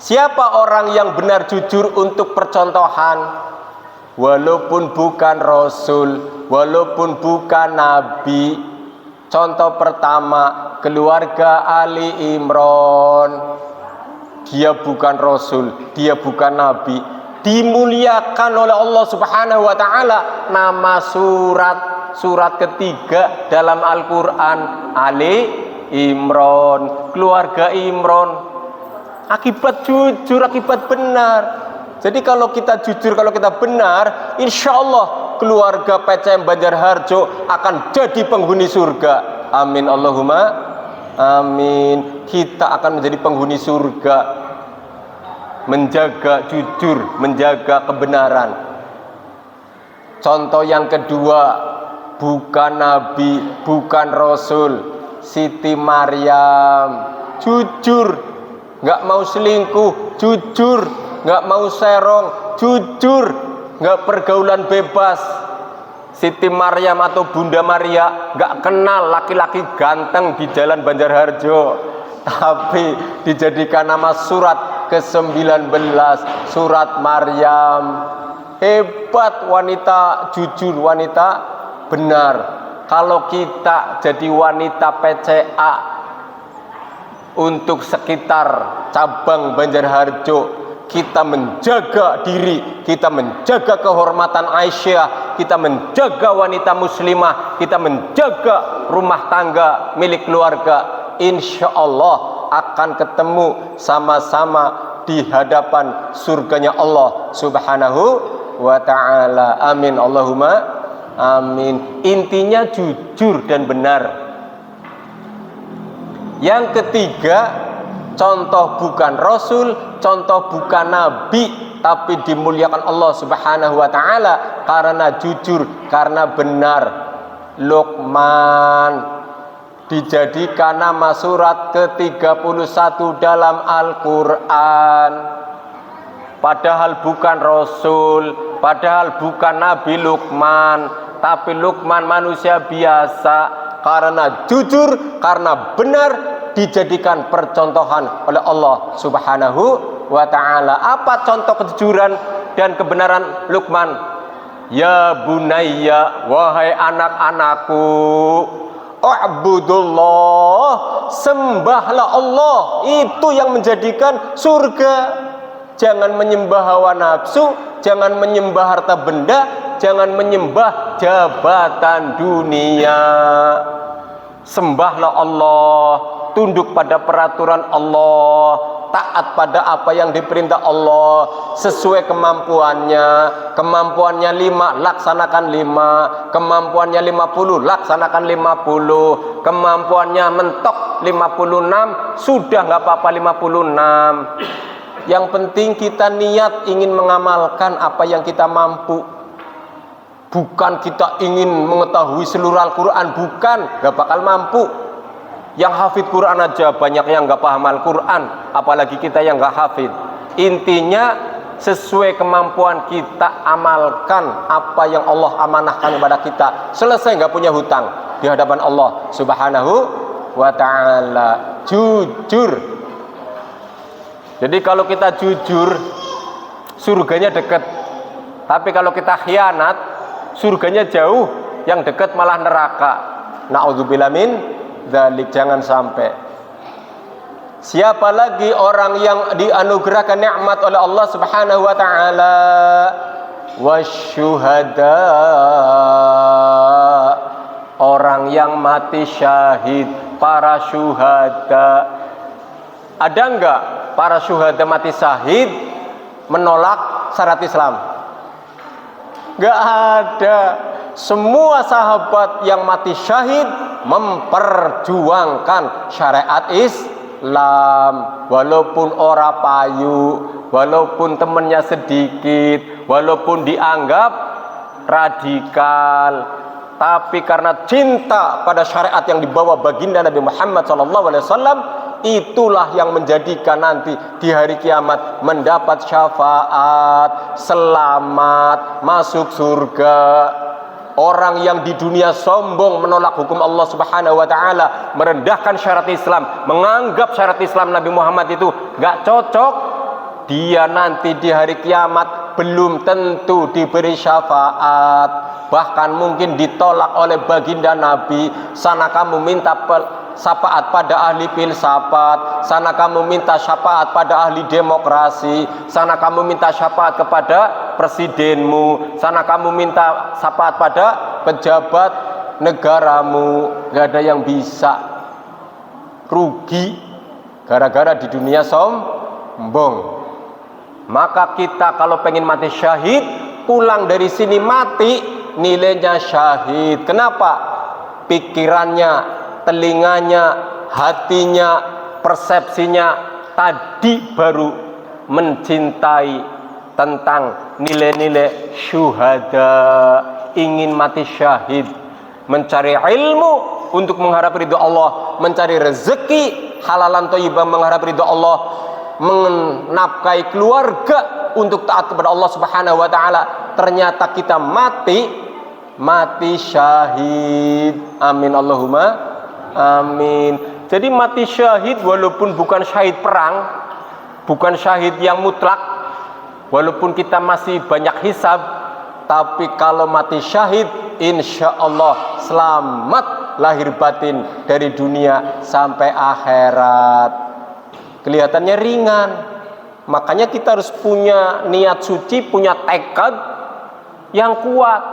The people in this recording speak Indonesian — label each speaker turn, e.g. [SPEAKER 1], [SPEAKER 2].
[SPEAKER 1] Siapa orang yang benar jujur untuk percontohan? Walaupun bukan Rasul, walaupun bukan Nabi. Contoh pertama, keluarga Ali Imran. Dia bukan Rasul, dia bukan Nabi, dimuliakan oleh Allah Subhanahu wa ta'ala. Nama surat ketiga dalam Al-Quran, Ali Imran, keluarga Imran. Akibat jujur, akibat benar. Jadi kalau kita jujur, kalau kita benar, insya Allah keluarga PCM Banjarharjo akan jadi penghuni surga. Amin Allahumma amin. Kita akan menjadi penghuni surga, menjaga jujur, menjaga kebenaran. Contoh yang kedua, bukan Nabi, bukan Rasul, Siti Maryam. Jujur, nggak mau selingkuh, jujur, nggak mau serong, jujur, nggak pergaulan bebas. Siti Maryam atau Bunda Maria nggak kenal laki-laki ganteng di jalan Banjarharjo, tapi dijadikan nama surat ke-19, surat Maryam. Hebat wanita jujur, wanita benar. Kalau kita jadi wanita PCA untuk sekitar cabang Banjarharjo, kita menjaga diri, kita menjaga kehormatan Aisyah, kita menjaga wanita muslimah, kita menjaga rumah tangga milik keluarga, insya Allah akan ketemu sama-sama di hadapan surganya Allah Subhanahu wa ta'ala. Amin Allahumma amin. Intinya jujur dan benar. Yang ketiga, contoh bukan Rasul, contoh bukan Nabi, tapi dimuliakan Allah Subhanahu wa ta'ala karena jujur, karena benar. Luqman dijadikan nama surat ke-31 dalam Al-Quran. Padahal bukan Rasul, padahal bukan Nabi Luqman, tapi Luqman manusia biasa. Karena jujur, karena benar, dijadikan percontohan oleh Allah Subhanahu wa ta'ala. Apa contoh kejujuran dan kebenaran Luqman? Ya bunayya, wahai anak-anakku, u'budullah, sembahlah Allah. Itu yang menjadikan surga. Jangan menyembah hawa nafsu, jangan menyembah harta benda, jangan menyembah jabatan dunia. Sembahlah Allah, tunduk pada peraturan Allah, taat pada apa yang diperintah Allah sesuai kemampuannya. Kemampuannya 5, laksanakan 5. Kemampuannya 50, laksanakan 50. Kemampuannya mentok 56, sudah nggak apa-apa 56. Yang penting kita niat ingin mengamalkan apa yang kita mampu. Bukan kita ingin mengetahui seluruh Al-Quran, bukan, gak bakal mampu. Yang hafid Quran aja banyak yang gak paham Al-Quran, apalagi kita yang gak hafid. Intinya sesuai kemampuan kita amalkan apa yang Allah amanahkan kepada kita. Selesai, gak punya hutang di hadapan Allah Subhanahu wa ta'ala. Jujur. Jadi kalau kita jujur, surganya dekat. Tapi kalau kita khianat, surganya jauh, yang dekat malah neraka. Na'udzubillah min dzalik, jangan sampai. Siapa lagi orang yang dianugerahkan nikmat oleh Allah Subhanahu wa ta'ala? Wasyuhada, orang yang mati syahid, para syuhada. Ada enggak para syuhada mati syahid menolak syarat Islam? Gak ada. Semua sahabat yang mati syahid memperjuangkan syariat Islam, walaupun ora payu, walaupun temennya sedikit, walaupun dianggap radikal, tapi karena cinta pada syariat yang dibawa baginda Nabi Muhammad SAW, itulah yang menjadikan nanti di hari kiamat mendapat syafaat, selamat, masuk surga. Orang yang di dunia sombong menolak hukum Allah Subhanahu wa ta'ala, merendahkan syariat Islam, menganggap syariat Islam Nabi Muhammad itu gak cocok, dia nanti di hari kiamat belum tentu diberi syafaat, bahkan mungkin ditolak oleh baginda Nabi. Sana kamu minta syafaat pada ahli filsafat, sana kamu minta syafaat pada ahli demokrasi, sana kamu minta syafaat kepada presidenmu, sana kamu minta syafaat pada pejabat negaramu. Gak ada yang bisa. Rugi gara-gara di dunia sombong. Maka kita kalau pengen mati syahid, pulang dari sini mati nilainya syahid. Kenapa? Pikirannya, telinganya, hatinya, persepsinya tadi baru mencintai tentang nilai-nilai syuhada, ingin mati syahid, mencari ilmu untuk mengharap ridho Allah, mencari rezeki halalan thayyibah mengharap ridho Allah, menafkahi keluarga untuk taat kepada Allah Subhanahu wa taala. Ternyata kita mati syahid. Amin Allahumma amin. Jadi mati syahid walaupun bukan syahid perang, bukan syahid yang mutlak, walaupun kita masih banyak hisab, tapi kalau mati syahid insya Allah selamat lahir batin dari dunia sampai akhirat. Kelihatannya ringan, makanya kita harus punya niat suci, punya tekad yang kuat.